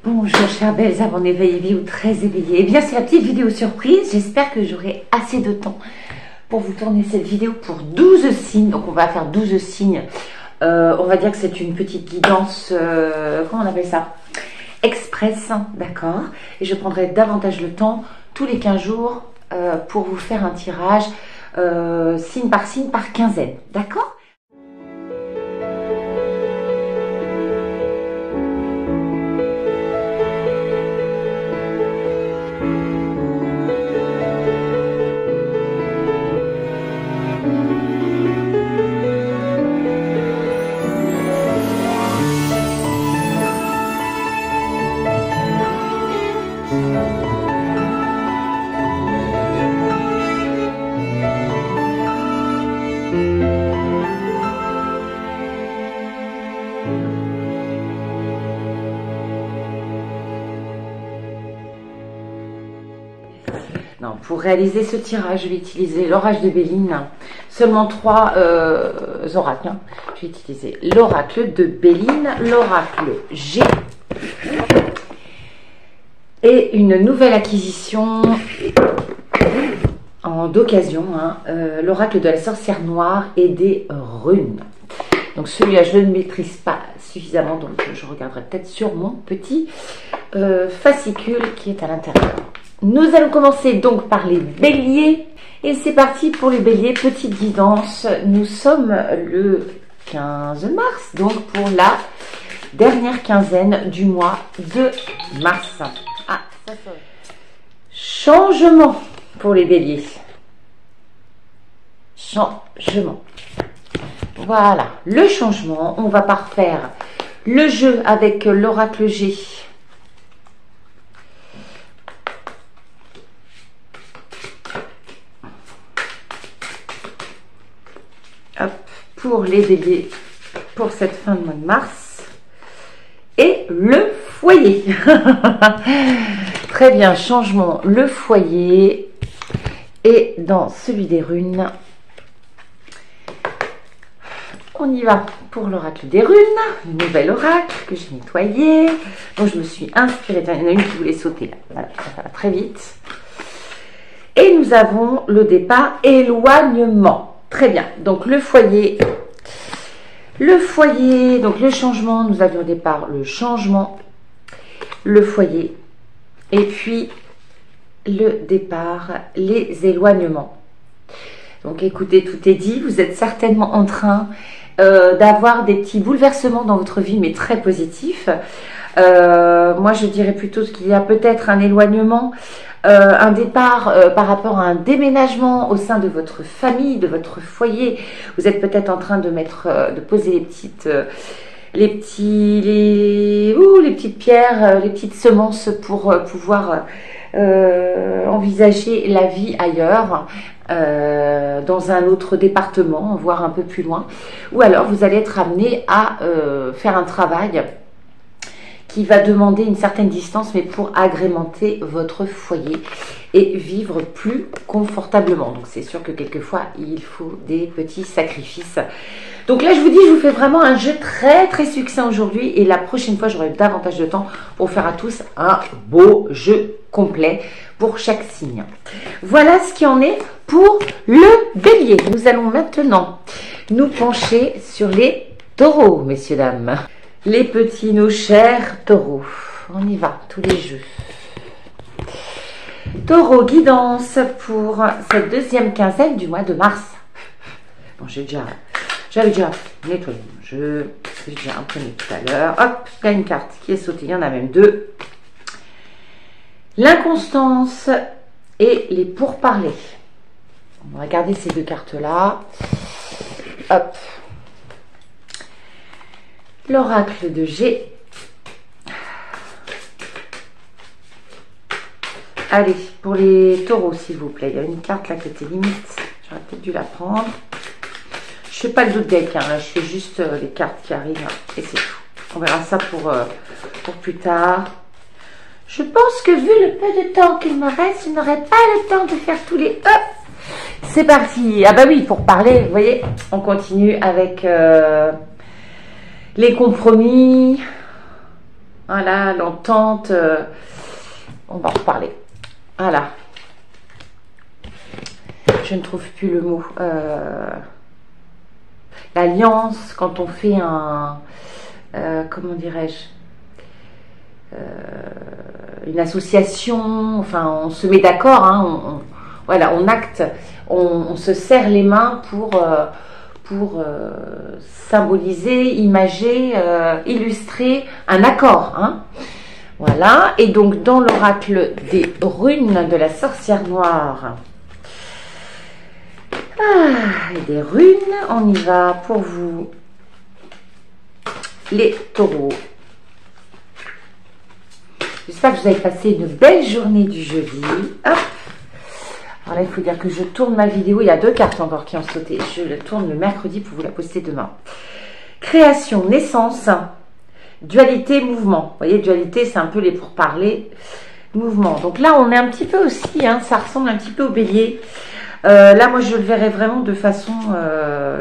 Bonjour chères belles âmes éveillées ou très éveillées. Eh bien c'est la petite vidéo surprise. J'espère que j'aurai assez de temps pour vous tourner cette vidéo pour 12 signes. Donc on va faire 12 signes. On va dire que c'est une petite guidance, comment on appelle ça? Express, d'accord. Et je prendrai davantage le temps tous les 15 jours pour vous faire un tirage signe par quinzaine, d'accord? Non, pour réaliser ce tirage, je vais utiliser l'orage de Béline. Seulement 3 oracles. Hein. Je vais utiliser l'oracle de Béline, l'oracle G et une nouvelle acquisition d'occasion, hein, l'oracle de la sorcière noire et des runes. Donc celui-là, je ne maîtrise pas suffisamment, donc je regarderai peut-être sur mon petit fascicule qui est à l'intérieur. Nous allons commencer donc par les béliers. Et c'est parti pour les béliers, petite guidance. Nous sommes le 15 mars, donc pour la dernière quinzaine du mois de mars. Ah, ça sonne. Changement pour les béliers. Changement. Voilà, le changement. On va parfaire le jeu avec l'oracle G. Hop, pour les béliers pour cette fin de mois de mars. Et le foyer. Très bien, changement, le foyer. Et dans celui des runes, on y va pour l'oracle des runes, le nouvel oracle que j'ai nettoyé, dont je me suis inspirée. Il y en a une qui voulait sauter là, voilà, ça va très vite. Et nous avons le départ, éloignement. Très bien, donc le foyer, donc le changement, nous avions au départ le changement, le foyer, et puis le départ, les éloignements. Donc écoutez, tout est dit, vous êtes certainement en train d'avoir des petits bouleversements dans votre vie, mais très positifs. Moi, je dirais plutôt qu'il y a peut-être un éloignement, un départ par rapport à un déménagement au sein de votre famille, de votre foyer. Vous êtes peut-être en train de de poser les petites pierres, les petites semences pour pouvoir envisager la vie ailleurs, dans un autre département, voire un peu plus loin. Ou alors vous allez être amené à faire un travail qui va demander une certaine distance, mais pour agrémenter votre foyer et vivre plus confortablement. Donc c'est sûr que quelquefois, il faut des petits sacrifices. Donc là, je vous dis, je vous fais vraiment un jeu très très succinct aujourd'hui, et la prochaine fois, j'aurai davantage de temps pour faire à tous un beau jeu complet pour chaque signe. Voilà ce qui en est pour le bélier. Nous allons maintenant nous pencher sur les taureaux, messieurs, dames. Les petits, nos chers taureaux. On y va, tous les jeux. Taureau, guidance pour cette deuxième quinzaine du mois de mars. Bon, j'avais déjà nettoyé mon jeu. J'ai déjà imprimé tout à l'heure. Hop, il y a une carte qui est sautée. Il y en a même deux. L'inconstance et les pourparlers. On va regarder ces deux cartes-là. Hop. L'oracle de G. Allez, pour les taureaux, s'il vous plaît. Il y a une carte là qui était limite. J'aurais peut-être dû la prendre. Je fais pas le dos de deck, hein, là. Je fais juste les cartes qui arrivent. Et c'est tout. On verra ça pour plus tard. Je pense que vu le peu de temps qu'il me reste, je n'aurai pas le temps de faire tous les... C'est parti. Ah bah oui, pour parler, vous voyez, on continue avec... les compromis, Voilà, l'entente. On va en reparler. Voilà. Je ne trouve plus le mot. L'alliance, quand on fait un... comment dirais-je, une association, enfin on se met d'accord, hein, voilà, on acte, on se serre les mains pour symboliser, imager, illustrer un accord, hein. Voilà, et donc dans l'oracle des runes de la sorcière noire, et des runes, on y va pour vous, les taureaux. J'espère que vous avez passé une belle journée du jeudi. Hop. Alors là, il faut dire que je tourne ma vidéo. Il y a 2 cartes encore qui ont sauté. Je la tourne le mercredi pour vous la poster demain. Création, naissance, dualité, mouvement. Vous voyez, dualité, c'est un peu les pourparlers. Mouvement. Donc là, on est un petit peu aussi, hein, ça ressemble un petit peu au bélier. Là, moi, je le verrais vraiment de façon...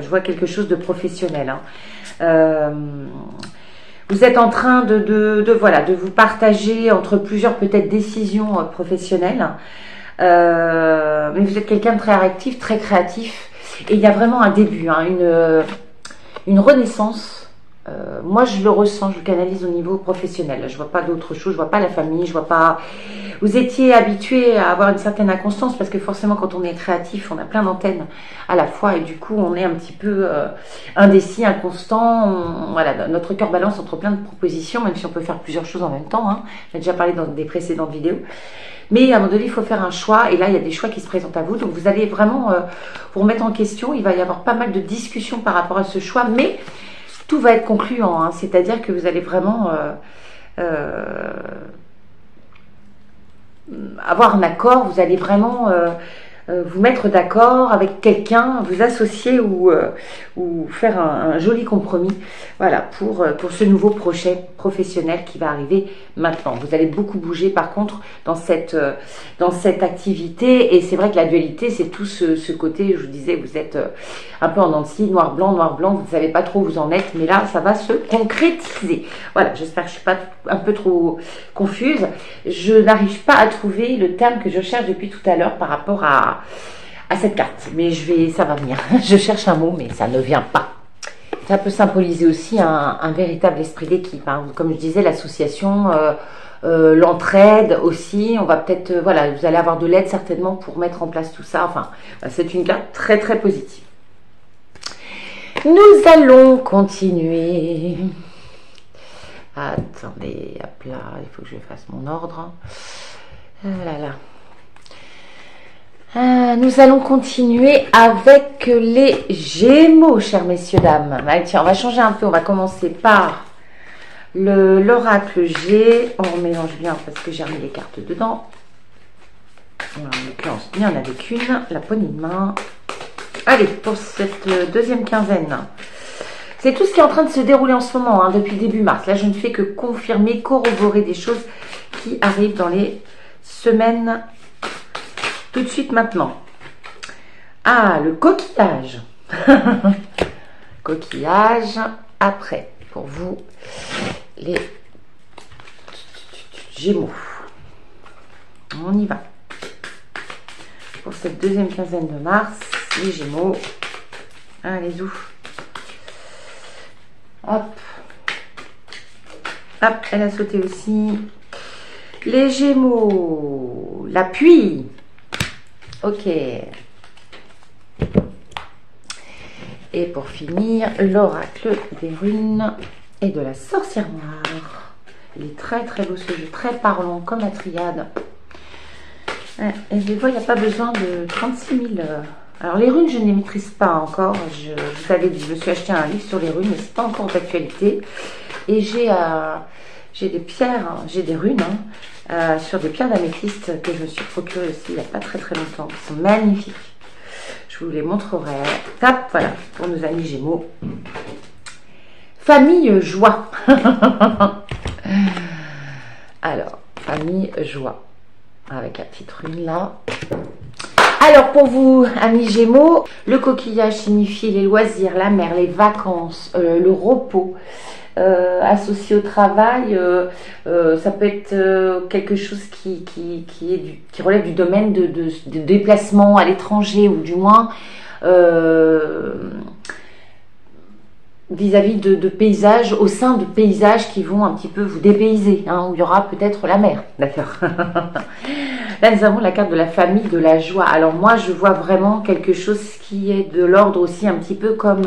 je vois quelque chose de professionnel. Hein. Vous êtes en train voilà, de vous partager entre plusieurs peut-être décisions professionnelles. Mais vous êtes quelqu'un de très réactif, très créatif. Et il y a vraiment un début, hein, une renaissance. Moi, je le ressens, je le canalise au niveau professionnel. Je vois pas d'autre chose, je vois pas la famille, je vois pas... Vous étiez habitué à avoir une certaine inconstance parce que forcément, quand on est créatif, on a plein d'antennes à la fois et du coup, on est un petit peu indécis, inconstant. Voilà, notre cœur balance entre plein de propositions, même si on peut faire plusieurs choses en même temps. Hein. J'ai déjà parlé dans des précédentes vidéos. Mais à un moment donné, il faut faire un choix. Et là, il y a des choix qui se présentent à vous. Donc, vous allez vraiment vous remettre en question. Il va y avoir pas mal de discussions par rapport à ce choix. Mais tout va être concluant. Hein. C'est-à-dire que vous allez vraiment avoir un accord. Vous allez vraiment vous mettre d'accord avec quelqu'un, vous associer ou faire un joli compromis, voilà, pour ce nouveau projet professionnel qui va arriver maintenant. Vous allez beaucoup bouger par contre dans cette activité, et c'est vrai que la dualité, c'est tout ce côté, je vous disais, vous êtes un peu en dents de scie, noir, blanc, vous ne savez pas trop où vous en êtes, mais là, ça va se concrétiser. Voilà, j'espère que je ne suis pas un peu trop confuse. Je n'arrive pas à trouver le terme que je cherche depuis tout à l'heure par rapport à cette carte, mais ça va venir. Je cherche un mot, mais ça ne vient pas. Ça peut symboliser aussi un véritable esprit d'équipe, hein. Comme je disais, l'association, l'entraide aussi. On va peut-être, voilà, vous allez avoir de l'aide certainement pour mettre en place tout ça. Enfin, c'est une carte très très positive. Nous allons continuer. Attendez, hop là, il faut que je fasse mon ordre. Nous allons continuer avec les Gémeaux, chers messieurs, dames. Allez, tiens, on va changer un peu. On va commencer par l'oracle G. On mélange bien parce que j'ai remis les cartes dedans. En l'occurrence, il n'y en avait qu'une, la poignée de main. Allez, pour cette deuxième quinzaine. C'est tout ce qui est en train de se dérouler en ce moment, hein, depuis début mars. Là, je ne fais que confirmer, corroborer des choses qui arrivent dans les semaines tout de suite maintenant. Ah, le coquillage. Coquillage après, pour vous, les Gémeaux. On y va. Pour cette deuxième quinzaine de mars, les Gémeaux. Allez, ouf. Hop. Hop, elle a sauté aussi. Les Gémeaux. L'appui. Ok. Et pour finir, l'oracle des runes et de la sorcière noire. Il est très très beau ce jeu, très parlant, comme la triade. Et je vois, il n'y a pas besoin de 36 000... Alors les runes, je ne les maîtrise pas encore. Je vous avais dit, je me suis acheté un livre sur les runes, mais c'est pas encore d'actualité. Et j'ai des pierres, hein, j'ai des runes sur des pierres d'améthyste que je me suis procurées aussi il n'y a pas très très longtemps. Ils sont magnifiques. Je vous les montrerai. Hop, voilà, pour nos amis Gémeaux. Famille joie. Alors, famille joie. Avec la petite rune là. Alors pour vous, amis Gémeaux, le coquillage signifie les loisirs, la mer, les vacances, le repos, associé au travail, ça peut être quelque chose qui relève du domaine de déplacement à l'étranger, ou du moins vis-à-vis de paysages, au sein de paysages qui vont un petit peu vous dépayser, hein, où il y aura peut-être la mer, d'accord. Là, nous avons la carte de la famille, de la joie. Alors moi, je vois vraiment quelque chose qui est de l'ordre aussi un petit peu comme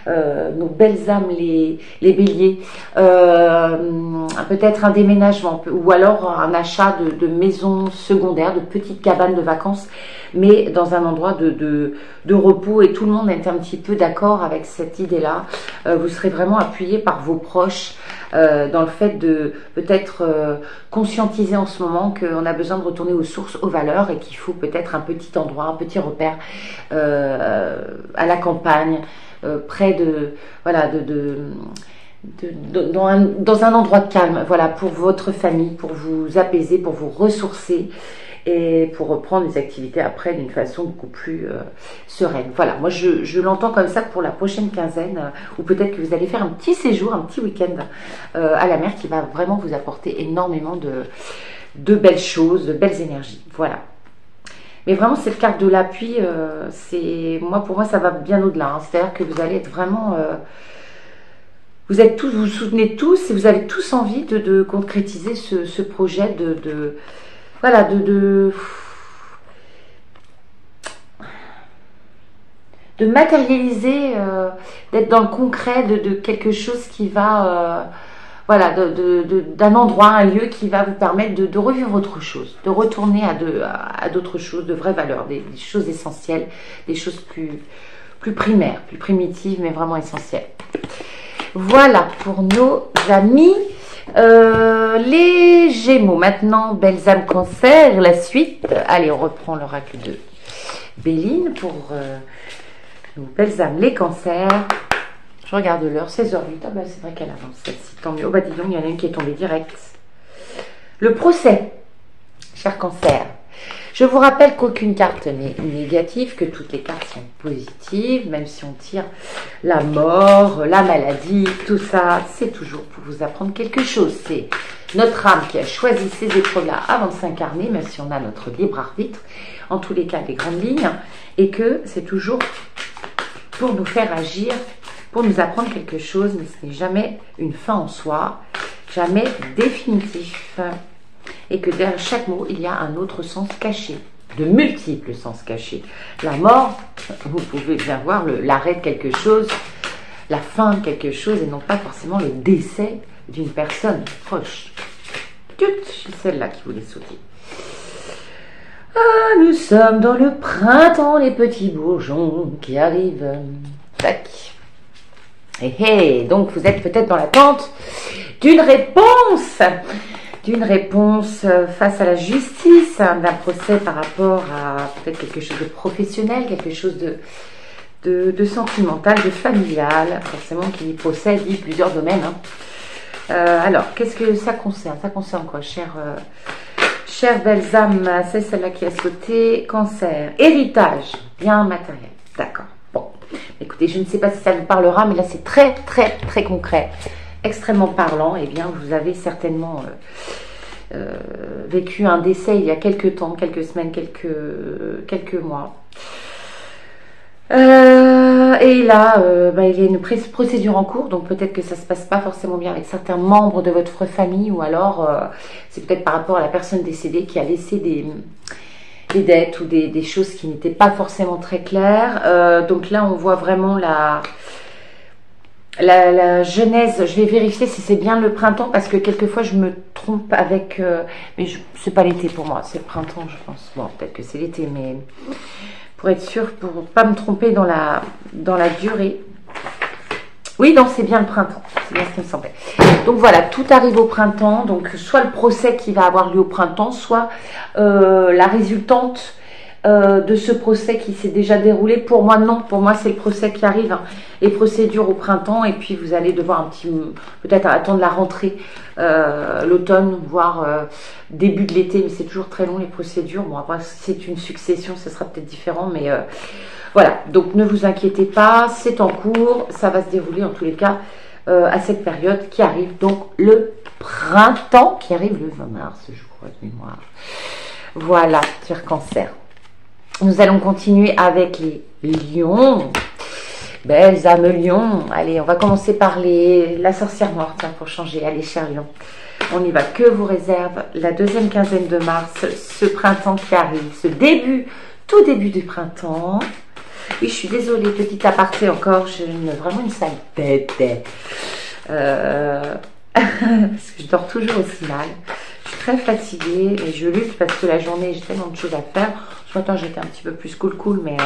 nos belles âmes, les béliers. Peut-être un déménagement, ou alors un achat de maisons secondaires, de petites cabanes de vacances, mais dans un endroit de repos, et tout le monde est un petit peu d'accord avec cette idée-là. Vous serez vraiment appuyé par vos proches dans le fait de peut-être conscientiser en ce moment qu'on a besoin de retourner aux sources, aux valeurs, et qu'il faut peut-être un petit endroit, un petit repère à la campagne, près de, voilà, dans un endroit calme, voilà, pour votre famille, pour vous apaiser, pour vous ressourcer, et pour reprendre les activités après d'une façon beaucoup plus sereine. Voilà, moi je l'entends comme ça pour la prochaine quinzaine, ou peut-être que vous allez faire un petit séjour, un petit week-end à la mer, qui va vraiment vous apporter énormément de belles choses, de belles énergies. Voilà. Mais vraiment, cette carte de l'appui, pour moi, ça va bien au-delà. Hein. C'est-à-dire que vous allez être vraiment... vous êtes tous, vous vous soutenez tous, et vous avez tous envie de concrétiser ce projet voilà, de matérialiser, d'être dans le concret de quelque chose qui va, voilà, d'un endroit, un lieu qui va vous permettre de revivre autre chose, de retourner à d'autres choses, de vraies valeurs, des choses essentielles, des choses plus primaires, plus primitives, mais vraiment essentielles. Voilà pour nos amis. Les Gémeaux, maintenant, belles âmes Cancer, la suite. Allez, on reprend l'oracle de Béline pour nos belles âmes, les Cancers. Je regarde l'heure, 16h08. Ah bah c'est vrai qu'elle avance celle-ci, tant mieux. Oh bah dis donc, il y en a une qui est tombée direct. Le procès, cher Cancer. Je vous rappelle qu'aucune carte n'est négative, que toutes les cartes sont positives, même si on tire la mort, la maladie, tout ça, c'est toujours pour vous apprendre quelque chose. C'est notre âme qui a choisi ces épreuves-là avant de s'incarner, même si on a notre libre arbitre, en tous les cas des grandes lignes, et que c'est toujours pour nous faire agir, pour nous apprendre quelque chose, mais ce n'est jamais une fin en soi, jamais définitif. Et que derrière chaque mot, il y a un autre sens caché, de multiples sens cachés. La mort, vous pouvez bien voir l'arrêt de quelque chose, la fin de quelque chose, et non pas forcément le décès d'une personne proche. C'est celle-là qui voulait sauter. Ah, nous sommes dans le printemps, les petits bourgeons qui arrivent. Tac. Et donc vous êtes peut-être dans l'attente d'une réponse face à la justice, hein, d'un procès par rapport à peut-être quelque chose de professionnel, quelque chose de sentimental, de familial, forcément qui procès dit plusieurs domaines. Hein. Alors, qu'est-ce que ça concerne? Ça concerne quoi, chère belles âmes? C'est celle-là qui a sauté. Cancer, héritage, bien matériel. D'accord. Bon, écoutez, je ne sais pas si ça vous parlera, mais là c'est très très très concret, extrêmement parlant. Eh bien, vous avez certainement vécu un décès il y a quelques temps, quelques semaines, quelques mois. Et là, il y a une procédure en cours, donc peut-être que ça se passe pas forcément bien avec certains membres de votre famille, ou alors c'est peut-être par rapport à la personne décédée qui a laissé des dettes ou des choses qui n'étaient pas forcément très claires. Donc là, on voit vraiment la genèse. Je vais vérifier si c'est bien le printemps, parce que quelquefois je me trompe avec... mais c'est pas l'été pour moi, c'est le printemps je pense. Bon, peut-être que c'est l'été, mais pour être sûr, pour pas me tromper dans la durée. Oui, non, c'est bien le printemps, c'est bien ce qui me semblait. Donc voilà, tout arrive au printemps, donc soit le procès qui va avoir lieu au printemps, soit la résultante de ce procès qui s'est déjà déroulé. Pour moi, non, pour moi c'est le procès qui arrive, hein, les procédures au printemps, et puis vous allez devoir peut-être attendre la rentrée, l'automne, voire début de l'été, mais c'est toujours très long les procédures. Bon, après si c'est une succession, ce sera peut-être différent, mais voilà, donc ne vous inquiétez pas, c'est en cours, ça va se dérouler en tous les cas à cette période qui arrive, donc le printemps qui arrive le 20 mars, je crois, de mémoire. Voilà, sur Cancer. Nous allons continuer avec les lions. Belles âmes lions. Allez, on va commencer par la sorcière noire, tiens, pour changer. Allez, cher lion. On y va. Que vous réserve la deuxième quinzaine de mars, ce printemps qui arrive, ce début, tout début du printemps. Oui, je suis désolée, petit aparté encore, j'ai vraiment une sale tête. Parce que je dors toujours aussi mal. Je suis très fatiguée et je lutte parce que la journée, j'ai tellement de choses à faire. Ce matin, j'étais un petit peu plus cool, mais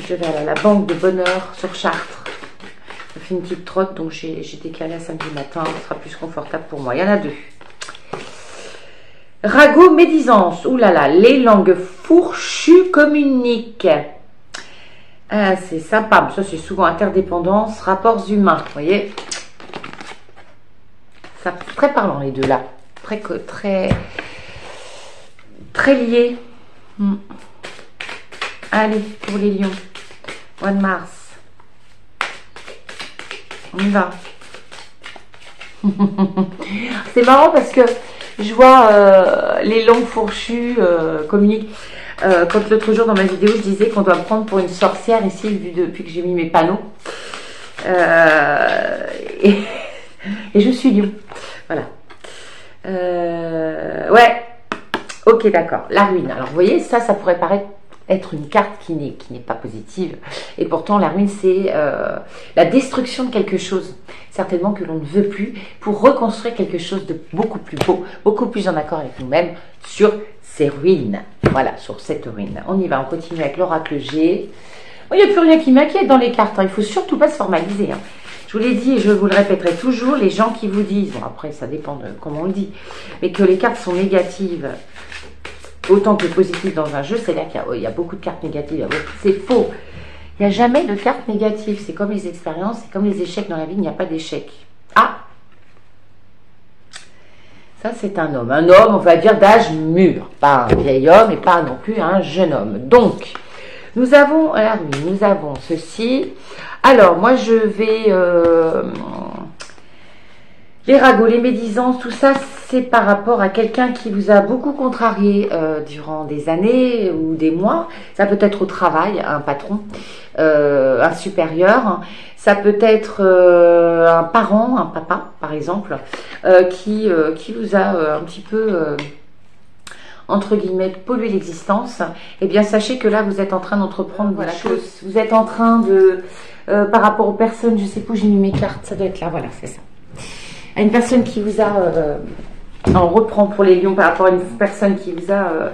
je vais à la banque de bonheur sur Chartres. Ça fait une petite trotte, donc j'ai décalé à samedi matin. Ce sera plus confortable pour moi. Il y en a 2. Ragot médisance. Ouh là là, les langues fourchues communiquent. Ah, c'est sympa. Ça, c'est souvent interdépendance, rapports humains. Vous voyez, ça très parlant les deux là. Très liés. Allez, pour les lions. Mois de mars. On y va. C'est marrant parce que je vois les langues fourchues communiquent. Quand l'autre jour dans ma vidéo, je disais qu'on doit me prendre pour une sorcière ici, depuis que j'ai mis mes panneaux. Et je suis lion. Voilà. Ouais. Ok, d'accord. La ruine. Alors, vous voyez, ça pourrait paraître être une carte qui n'est pas positive. Et pourtant, la ruine, c'est la destruction de quelque chose. Certainement que l'on ne veut plus pour reconstruire quelque chose de beaucoup plus beau, beaucoup plus en accord avec nous-mêmes sur ces ruines. Voilà, sur cette ruine. On y va, on continue avec l'oracle G. Il n'y a plus rien qui m'inquiète dans les cartes. Hein. Il ne faut surtout pas se formaliser. Hein. Je vous l'ai dit et je vous le répéterai toujours, les gens qui vous disent, bon après ça dépend de comment on le dit, mais que les cartes sont négatives autant que positives dans un jeu, c'est-à-dire qu'il y a beaucoup de cartes négatives. C'est faux. Il n'y a jamais de cartes négatives. C'est comme les expériences, c'est comme les échecs dans la vie, il n'y a pas d'échec. Ah, ça c'est un homme. Un homme, on va dire, d'âge mûr. Pas un vieil homme et pas non plus un jeune homme. Donc, nous avons, ah oui, nous avons ceci. Alors, moi je vais... les ragots, les médisances, tout ça, c'est par rapport à quelqu'un qui vous a beaucoup contrarié durant des années ou des mois. Ça peut être au travail, un patron, un supérieur. Ça peut être un parent, un papa, par exemple, qui vous a un petit peu, entre guillemets, pollué l'existence. Eh bien, sachez que là, vous êtes en train d'entreprendre des choses. Vous êtes en train de... par rapport aux personnes, je sais pas où j'ai mis mes cartes, ça doit être là, voilà, c'est ça. À une personne qui vous a, on reprend pour les lions par rapport à une personne qui vous a,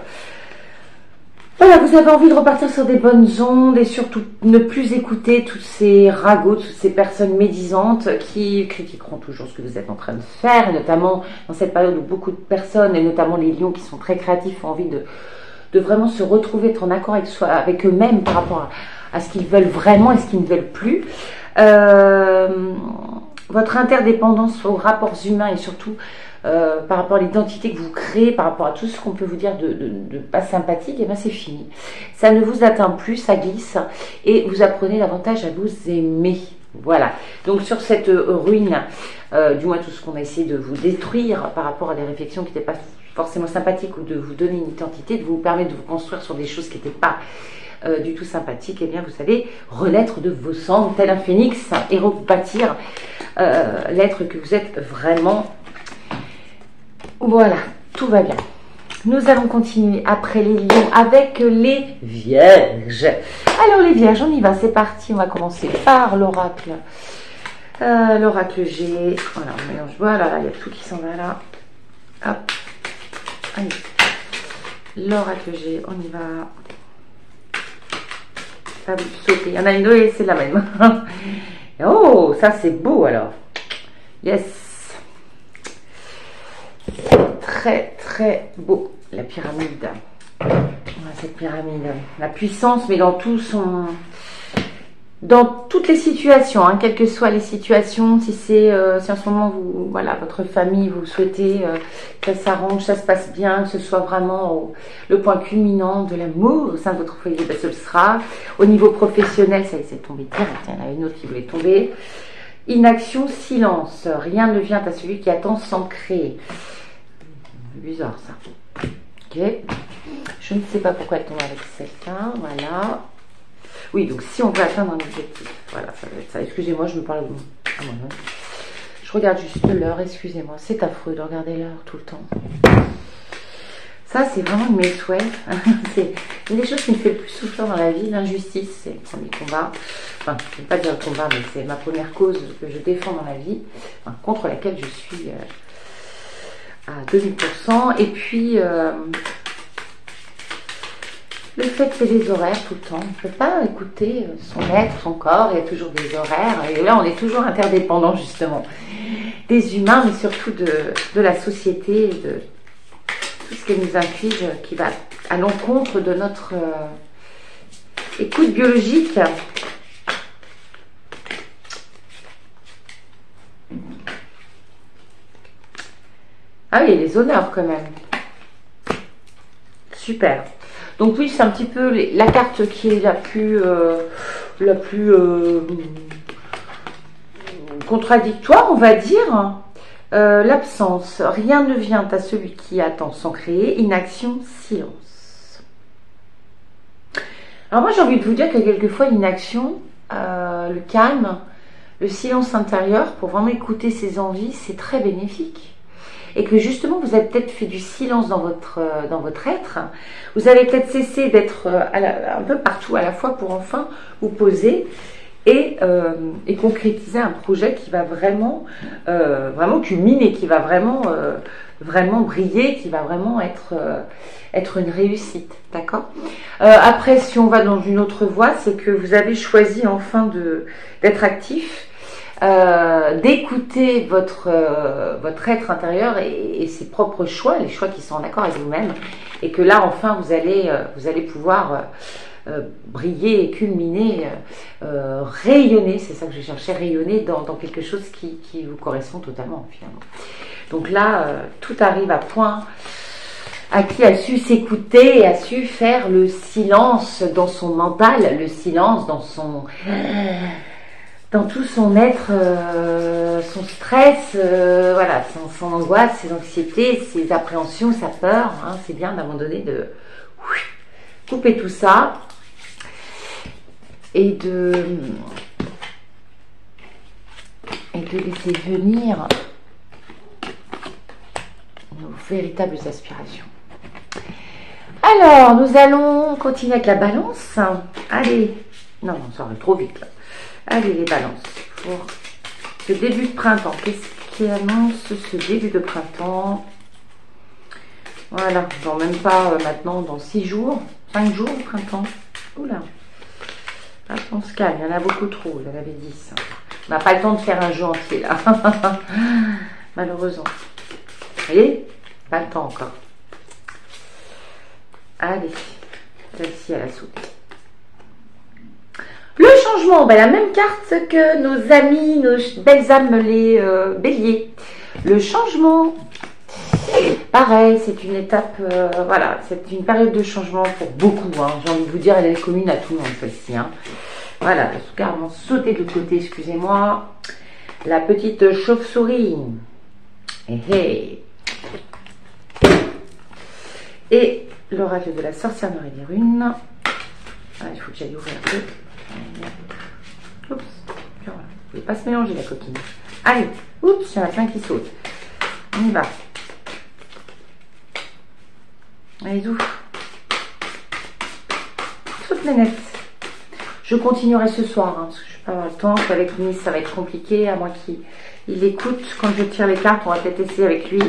voilà, vous avez envie de repartir sur des bonnes ondes et surtout ne plus écouter tous ces ragots, toutes ces personnes médisantes qui critiqueront toujours ce que vous êtes en train de faire, et notamment dans cette période où beaucoup de personnes, et notamment les lions qui sont très créatifs, ont envie de vraiment se retrouver, être en accord avec eux-mêmes par rapport à ce qu'ils veulent vraiment et ce qu'ils ne veulent plus. Votre interdépendance aux rapports humains et surtout par rapport à l'identité que vous créez, par rapport à tout ce qu'on peut vous dire de pas sympathique, et bien c'est fini. Ça ne vous atteint plus, ça glisse et vous apprenez davantage à vous aimer. Voilà. Donc sur cette ruine, du moins tout ce qu'on a essayé de vous détruire par rapport à des réflexions qui n'étaient pas forcément sympathiques ou de vous donner une identité, de vous permettre de vous construire sur des choses qui n'étaient pas du tout sympathiques, et bien vous allez renaître de vos cendres tel un phénix et rebâtir l'être que vous êtes vraiment. Voilà, tout va bien. Nous allons continuer après les lions avec les vierges. Alors les vierges, on y va, c'est parti. On va commencer par l'oracle. L'oracle G. Voilà, on mélange. Voilà, il y a tout qui s'en va là. Hop. Allez. L'oracle G, on y va. Ça vous sauter. Il y en a une autre et c'est la même. Oh, ça c'est beau alors. Yes. Très très beau. La pyramide. Cette pyramide. La puissance, mais dans tout son... dans toutes les situations, hein, quelles que soient les situations, si c'est si en ce moment vous, voilà, votre famille, vous souhaitez que ça s'arrange, ça se passe bien, que ce soit vraiment le point culminant de l'amour au sein de votre foyer, ben, ce sera. Au niveau professionnel, ça y est, c'est tombé direct, il y en a une autre qui voulait tomber. Inaction, silence, rien ne vient à celui qui attend sans créer. Bizarre ça. Ok. Je ne sais pas pourquoi elle tombe avec celle-là, voilà. Oui, donc si on veut atteindre un objectif, voilà, ça va être ça. Excusez-moi, je me parle à moi-même. Je regarde juste l'heure, excusez-moi. C'est affreux de regarder l'heure tout le temps. Ça, c'est vraiment une de mes souhaits. C'est une des choses qui me fait le plus souffrir dans la vie. L'injustice, c'est le premier combat. Enfin, je ne vais pas dire le combat, mais c'est ma première cause que je défends dans la vie, enfin, contre laquelle je suis à 2000%. Et puis... le fait qu'il y ait des horaires tout le temps, on ne peut pas écouter son être, son corps, il y a toujours des horaires. Et là, on est toujours interdépendant justement des humains, mais surtout de la société, de tout ce qu'elle nous inflige, qui va à l'encontre de notre écoute biologique. Ah oui, il y a des honneurs quand même. Super. Donc oui, c'est un petit peu la carte qui est la plus contradictoire, on va dire. L'absence. Rien ne vient à celui qui attend sans créer. Inaction, silence. Alors moi, j'ai envie de vous dire que quelquefois, l'inaction, le calme, le silence intérieur, pour vraiment écouter ses envies, c'est très bénéfique. Et que justement, vous avez peut-être fait du silence dans votre être. Vous avez peut-être cessé d'être un peu partout à la fois pour enfin vous poser et concrétiser un projet qui va vraiment culminer, qui va vraiment briller, qui va vraiment être une réussite. D'accord. Après, si on va dans une autre voie, c'est que vous avez choisi enfin d'être actif. D'écouter votre être intérieur et ses propres choix, les choix qui sont en accord avec vous-même, et que là enfin vous allez pouvoir briller et culminer, rayonner, c'est ça que je cherchais, rayonner dans quelque chose qui vous correspond totalement finalement. Donc là, tout arrive à point. À qui a su s'écouter et a su faire le silence dans son mental, le silence dans tout son être, son stress, voilà, son angoisse, ses anxiétés, ses appréhensions, sa peur. Hein, c'est bien d'abandonner, de couper tout ça et de laisser venir nos véritables aspirations. Alors, nous allons continuer avec la balance. Allez, non, ça va trop vite là. Allez les balances, pour ce début de printemps, qu'est-ce qui annonce ce début de printemps? Voilà, dans même pas maintenant, dans 6 jours, 5 jours de printemps. Oula, on se calme, il y en a beaucoup trop, j'en avais 10. On n'a pas le temps de faire un jeu entier là, malheureusement. Vous voyez, pas le temps encore. Allez, celle-ci à la soupe. Le changement, ben, la même carte que nos amis, nos belles âmes, les béliers. Le changement, pareil, c'est une étape, voilà, c'est une période de changement pour beaucoup. Hein, j'ai envie de vous dire, elle est commune à tout le monde, celle-ci. Hein. Voilà, carrément sauter de l'autre côté, excusez-moi. La petite chauve-souris. Et l'oracle de la sorcière noire et des runes. Ah, il faut que j'aille ouvrir un peu. Oups, voilà. Vous ne pouvez pas se mélanger la coquine. Allez, oups, il y en a plein qui sautent. On y va. Allez, ouf. Toutes les nettes. Je continuerai ce soir, hein, parce que je ne vais pas avoir le temps. Avec Nice, ça va être compliqué, à moins qu'il écoute. Quand je tire les cartes, on va peut-être essayer avec lui.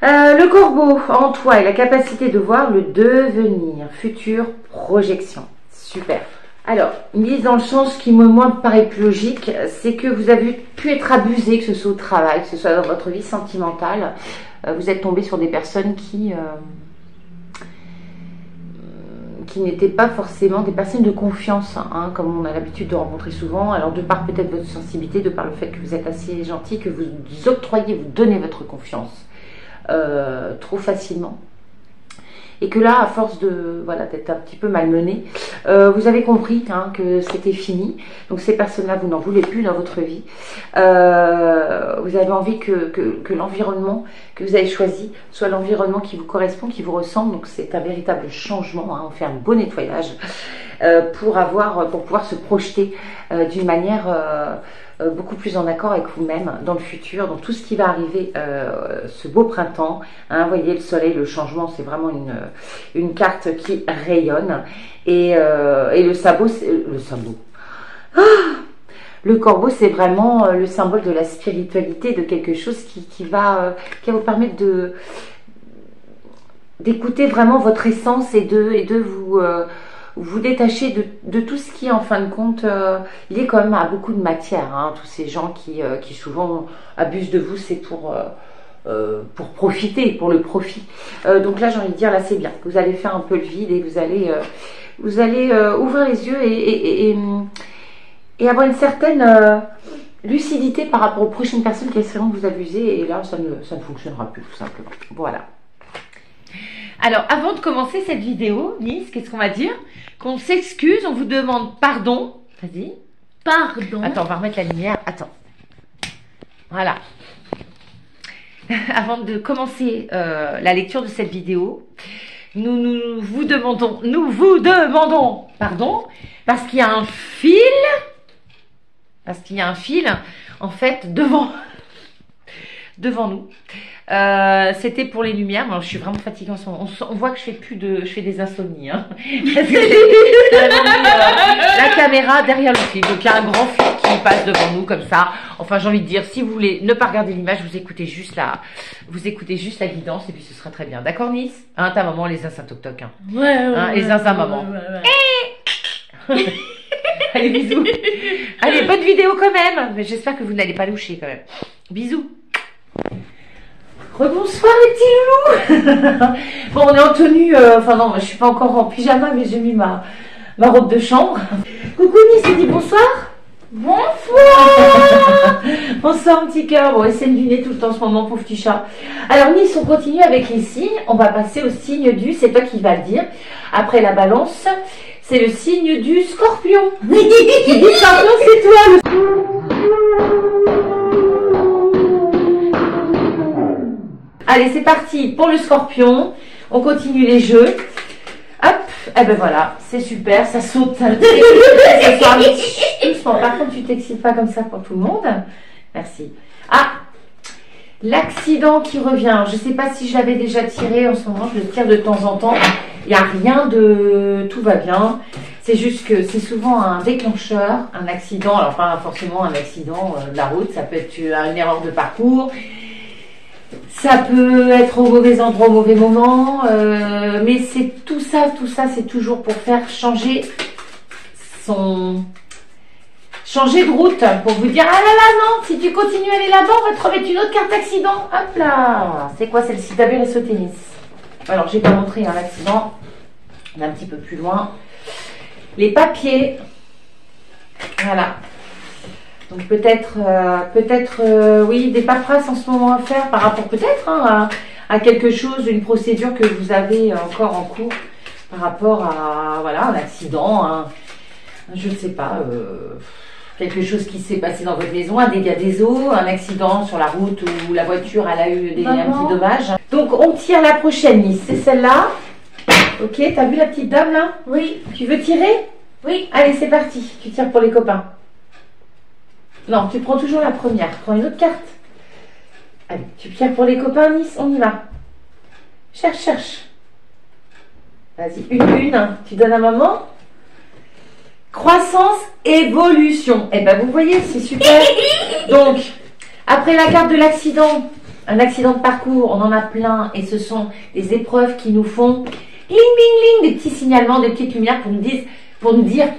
Le corbeau en toi et la capacité de voir le devenir, future projection. Super. Alors, mise dans le sens qui moi me paraît plus logique, c'est que vous avez pu être abusé, que ce soit au travail, que ce soit dans votre vie qui n'étaient pas forcément des personnes de confiance, hein, comme on a l'habitude de rencontrer souvent. Alors de par peut-être votre sensibilité, de par le fait que vous êtes assez gentil, que vous octroyez, vous donnez votre confiance trop facilement. Et que là, à force de voilà, d'être un petit peu malmené, vous avez compris hein, que c'était fini. Donc ces personnes-là, vous n'en voulez plus dans votre vie. Vous avez envie que l'environnement que vous avez choisi soit l'environnement qui vous correspond, qui vous ressemble. Donc c'est un véritable changement. Hein. On fait un beau nettoyage pour pouvoir se projeter d'une manière beaucoup plus en accord avec vous-même dans le futur, dans tout ce qui va arriver ce beau printemps. Hein, vous voyez le soleil, le changement, c'est vraiment une carte qui rayonne. Et le sabot, le corbeau, c'est vraiment le symbole de la spiritualité, de quelque chose qui va vous permettre d'écouter vraiment votre essence et de vous détacher de tout ce qui est en fin de compte lié quand même à beaucoup de matière. Hein. Tous ces gens qui souvent abusent de vous, c'est pour profiter, pour le profit. Donc là, j'ai envie de dire, là c'est bien. Vous allez faire un peu le vide et vous allez ouvrir les yeux et avoir une certaine lucidité par rapport aux prochaines personnes qui essaieront de vous abuser. Et là, ça ne fonctionnera plus, tout simplement. Voilà. Alors, avant de commencer cette vidéo, Nice, qu'est-ce qu'on va dire? Qu'on s'excuse, on vous demande pardon. Vas-y. Pardon. Attends, on va remettre la lumière. Attends. Voilà. Avant de commencer la lecture de cette vidéo, nous vous demandons pardon, parce qu'il y a un fil, en fait, devant nous. C'était pour les lumières. Alors, je suis vraiment fatiguée en ce moment. On voit que je fais des insomnies. Hein. Parce que j'ai mis la caméra derrière le fil. Donc il y a un grand fil qui passe devant nous comme ça. Enfin, j'ai envie de dire, si vous voulez ne pas regarder l'image, vous écoutez juste la guidance et puis ce sera très bien. D'accord, Nice? Hein, ta maman, les zinzins toc toc. Hein. Ouais, hein, les zinzins maman. Ouais. Allez, bisous. Allez, bonne vidéo quand même. Mais j'espère que vous n'allez pas loucher quand même. Bisous. Rebonsoir les petits loulous. Bon, on est en tenue, enfin non, je suis pas encore en pyjama, mais j'ai mis ma robe de chambre. Coucou Nice, tu dis bonsoir. Bonsoir. Bonsoir petit cœur. Bon, essaie de deviner tout le temps en ce moment, pauvre petit chat. Alors Nice, on continue avec les signes. On va passer au signe du, c'est toi qui vas le dire. Après la balance, c'est le signe du scorpion. Qui dit scorpion, c'est toi le... Allez, c'est parti pour le scorpion. On continue les jeux. Hop, et ben voilà, c'est super, ça saute. Ça doucement. Par contre, tu t'excites pas comme ça pour tout le monde. Merci. Ah, l'accident qui revient. Je sais pas si je l'avais déjà tiré en ce moment, je le tire de temps en temps. Il n'y a rien de... Tout va bien. C'est juste que c'est souvent un déclencheur, un accident. Alors, pas forcément un accident de la route, ça peut être une erreur de parcours. Ça peut être au mauvais endroit, au mauvais moment, mais c'est tout ça, c'est toujours pour faire changer de route, pour vous dire, ah là là, non, si tu continues à aller là-bas, on va te remettre une autre carte d'accident. Hop là, c'est quoi celle-ci? T'as vu la sauter Nice? Alors, j'ai pas montré hein, l'accident, on est un petit peu plus loin. Les papiers, voilà. Donc peut-être, oui, des paperasses en ce moment à faire par rapport peut-être hein, à quelque chose, une procédure que vous avez encore en cours par rapport à voilà, un accident, je ne sais pas, quelque chose qui s'est passé dans votre maison, un dégât des eaux, un accident sur la un la voiture elle a eu un petit dommage. Donc on tire la prochaine Nice, c'est celle-là. Ok, t'as vu la petite dame là? Oui. Tu veux tirer? Oui. Allez, c'est parti, tu tires pour les copains. Non, tu prends toujours la première. Prends une autre carte. Allez, tu tires pour les copains, Nice, on y va. Cherche. Vas-y, une. Tu donnes à maman. Croissance, évolution. Eh ben, vous voyez, c'est super. Donc, après la carte de l'accident, un accident de parcours, on en a plein. Et ce sont des épreuves qui nous font ling, ling, ling, des petits signalements, des petites lumières pour nous dire,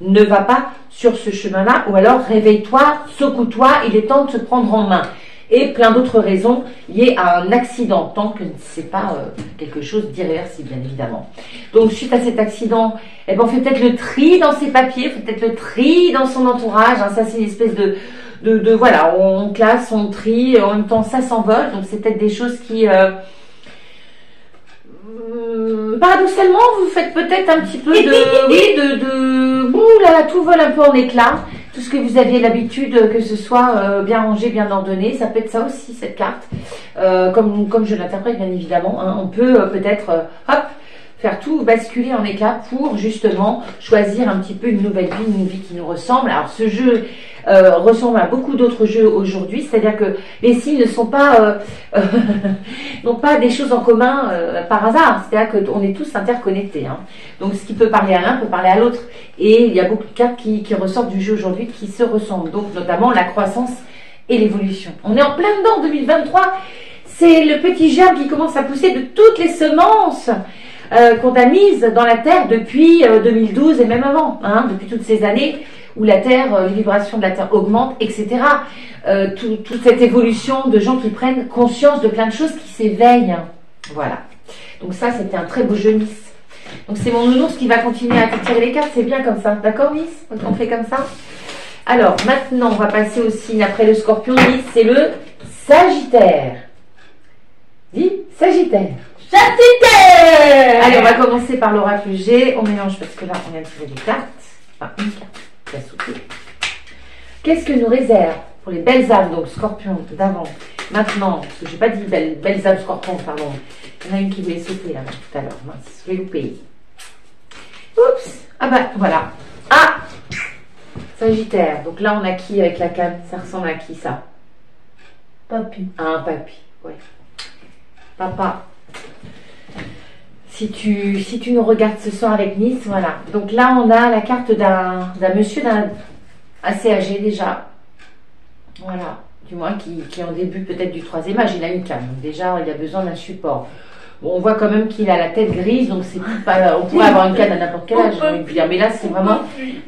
ne va pas sur ce chemin-là, ou alors réveille-toi, secoue-toi, il est temps de se prendre en main. et plein d'autres raisons liées à un accident, tant que ce n'est pas quelque chose d'irréversible, bien évidemment. Donc, suite à cet accident, eh ben, on fait peut-être le tri dans ses papiers, on fait peut-être le tri dans son entourage. Hein, ça, c'est une espèce de voilà, on classe, on trie, en même temps, ça s'envole. Donc, c'est peut-être des choses qui... paradoxalement, vous faites peut-être un petit peu ouh là là, tout vole un peu en éclats. Tout ce que vous aviez l'habitude que ce soit bien rangé, bien ordonné, ça peut être ça aussi, cette carte. Comme je l'interprète, bien évidemment, hein, on peut peut-être, hop, faire tout basculer en éclats pour justement choisir un petit peu une nouvelle vie, une vie qui nous ressemble. Alors ce jeu ressemble à beaucoup d'autres jeux aujourd'hui, c'est-à-dire que les signes ne sont pas n'ont pas des choses en commun par hasard, c'est-à-dire qu'on est tous interconnectés. Hein. Donc ce qui peut parler à l'un peut parler à l'autre. Et il y a beaucoup de cartes qui ressortent du jeu aujourd'hui qui se ressemblent, donc notamment la croissance et l'évolution. On est en plein dedans, 2023, c'est le petit germe qui commence à pousser de toutes les semences qu'on a mise dans la Terre depuis 2012 et même avant, hein, depuis toutes ces années où la Terre, les vibrations de la Terre augmentent, etc. Toute cette évolution de gens qui prennent conscience de plein de choses, qui s'éveillent. Voilà. Donc ça, c'était un très beau jeu, Miss. Donc c'est mon nounours qui va continuer à tirer les cartes, c'est bien comme ça. D'accord, Miss? On fait comme ça. Alors, maintenant, on va passer au signe après le Scorpion, Miss, c'est le Sagittaire. Dis, Sagittaire. Sagittaire! Allez, on va commencer par l'oracle G. On mélange parce que là, on vient de tirer des cartes. Enfin, une carte qui a sauté. Qu'est-ce que nous réserve pour les belles âmes, donc Scorpion d'avant, maintenant, parce que je n'ai pas dit belles âmes Scorpion, pardon. Il y en a une qui voulait sauter là, tout à l'heure. Mince, je l'ai loupé. Oups! Ah bah, voilà. Ah! Sagittaire. Donc là, on a qui avec la canne? Ça ressemble à qui, ça? Papy. Un papy, ouais. Papa. Si tu nous regardes ce soir avec Nice, voilà. Donc là, on a la carte d'un monsieur assez âgé déjà. Voilà. Du moins, qui est en début peut-être du 3e âge. Il a une canne. Donc déjà, il a besoin d'un support. Bon, on voit quand même qu'il a la tête grise. Donc c'est pas, on pourrait avoir une canne à n'importe quel âge, j'ai envie de dire. Mais là, c'est vraiment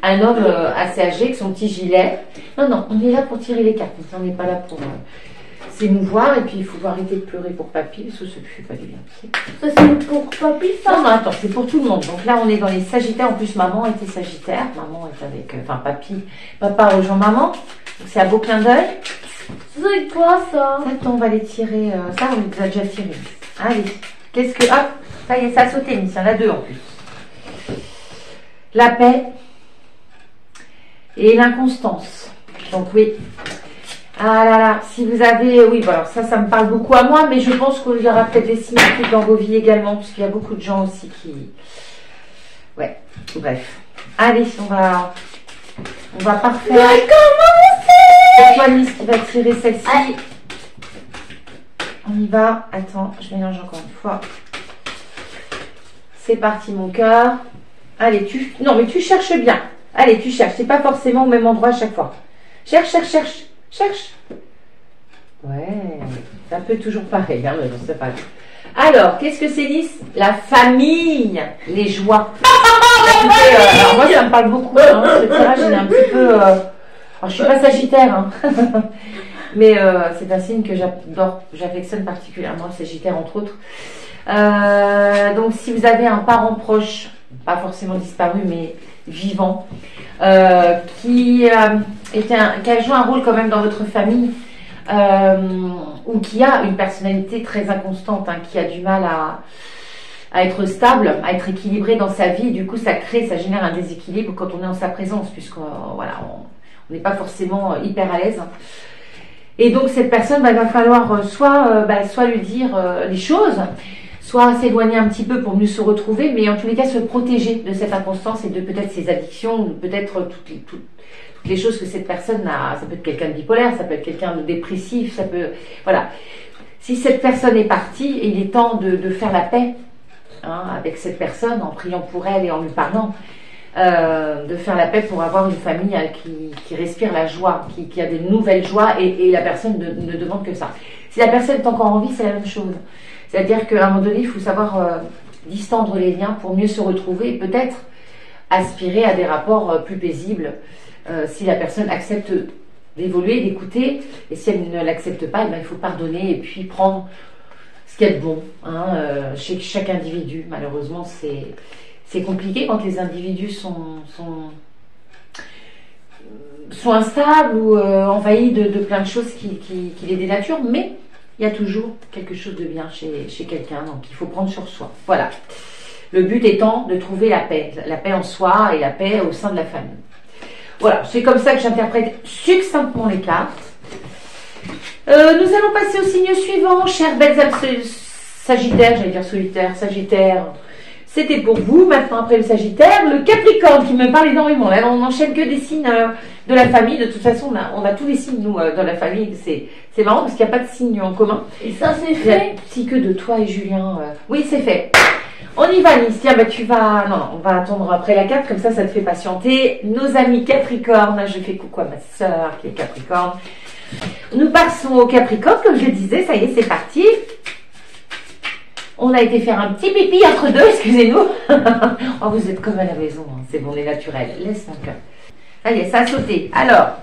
un homme assez âgé avec son petit gilet. Non, non, on est là pour tirer les cartes. On n'est pas là pour... s'émouvoir, et puis il faut arrêter de pleurer pour papy, parce que ça ne fait pas du bien. Ça c'est pour papy, ça? Non, non, attends, c'est pour tout le monde. Donc là, on est dans les Sagittaires. En plus, maman était Sagittaire. Maman est avec... enfin, papa rejoint maman. Donc c'est un beau clin d'œil. C'est quoi, ça? Attends, on va les tirer. Ça, on les a déjà tirés. Allez. Qu'est-ce que... Hop, ça y est, ça a sauté, mais il y en a deux en plus. La paix et l'inconstance. Donc oui... Ah là là, si vous avez... Oui, bon, alors ça me parle beaucoup à moi, mais je pense qu'il y aura peut-être des similitudes dans vos vies également, parce qu'il y a beaucoup de gens aussi qui... Ouais, bref. Allez, on va parfaire. C'est toi, Nice, qui va tirer celle-ci. On y va. Attends, je mélange encore une fois. C'est parti, mon cœur. Allez, non, mais tu cherches bien. Allez, tu cherches. C'est pas forcément au même endroit à chaque fois. Cherche, cherche, cherche. Cherche. Ouais, c'est un peu toujours pareil, hein, mais bon, c'est pas grave. Alors, qu'est-ce que c'est, Nice? La famille, les joies. Alors moi, ça me parle beaucoup. Hein, ce tirage, il est un petit peu... alors, je suis pas Sagittaire, hein, mais c'est un signe que j'adore, j'affectionne particulièrement, Sagittaire entre autres. Donc, si vous avez un parent proche, pas forcément disparu, mais vivant, qui a joué un rôle quand même dans votre famille, ou qui a une personnalité très inconstante, hein, qui a du mal à être stable, à être équilibré dans sa vie. Du coup, ça génère un déséquilibre quand on est en sa présence, puisqu'on voilà, on n'est pas forcément hyper à l'aise. Et donc, cette personne, il va falloir soit lui dire les choses, soit s'éloigner un petit peu pour mieux se retrouver, mais en tous les cas, se protéger de cette inconstance et de peut-être ses addictions, ou peut-être toutes les choses que cette personne a. Ça peut être quelqu'un de bipolaire, ça peut être quelqu'un de dépressif, ça peut... Voilà. Si cette personne est partie, il est temps de faire la paix, hein, avec cette personne, en priant pour elle et en lui parlant, de faire la paix pour avoir une famille qui respire la joie, qui a des nouvelles joies, et la personne ne demande que ça. Si la personne est encore en vie, c'est la même chose. C'est-à-dire qu'à un moment donné, il faut savoir distendre les liens pour mieux se retrouver et peut-être aspirer à des rapports plus paisibles si la personne accepte d'évoluer, d'écouter. Et si elle ne l'accepte pas, eh ben, il faut pardonner et puis prendre ce qu'il y a de bon. Hein, chez chaque individu, malheureusement, c'est compliqué quand les individus sont instables ou envahis de plein de choses qui les dénaturent, mais il y a toujours quelque chose de bien chez quelqu'un, donc il faut prendre sur soi. Voilà. Le but étant de trouver la paix en soi et la paix au sein de la famille. Voilà, c'est comme ça que j'interprète succinctement les cartes. Nous allons passer au signe suivant, chers belles âmes Sagittaire, j'allais dire solitaire, Sagittaire. C'était pour vous. Maintenant, après le Sagittaire, le Capricorne qui me parle énormément. Là, on n'enchaîne que des signes de la famille. De toute façon, on a tous les signes, nous, dans la famille. C'est marrant parce qu'il n'y a pas de signes en commun. Et ça, c'est fait? Si que de toi et Julien. Oui, c'est fait. On y va, Nice. Tiens, bah, tu vas... Non, on va attendre après la carte. Comme ça te fait patienter. Nos amis Capricorne. Je fais coucou à ma soeur qui est Capricorne. Nous passons au Capricorne. Comme je le disais, ça y est, c'est parti. On a été faire un petit pipi entre deux, excusez-nous. Oh, vous êtes comme à la maison, hein. C'est bon, on est naturel. Laisse mon cœur. Ça y est, ça a sauté. Alors,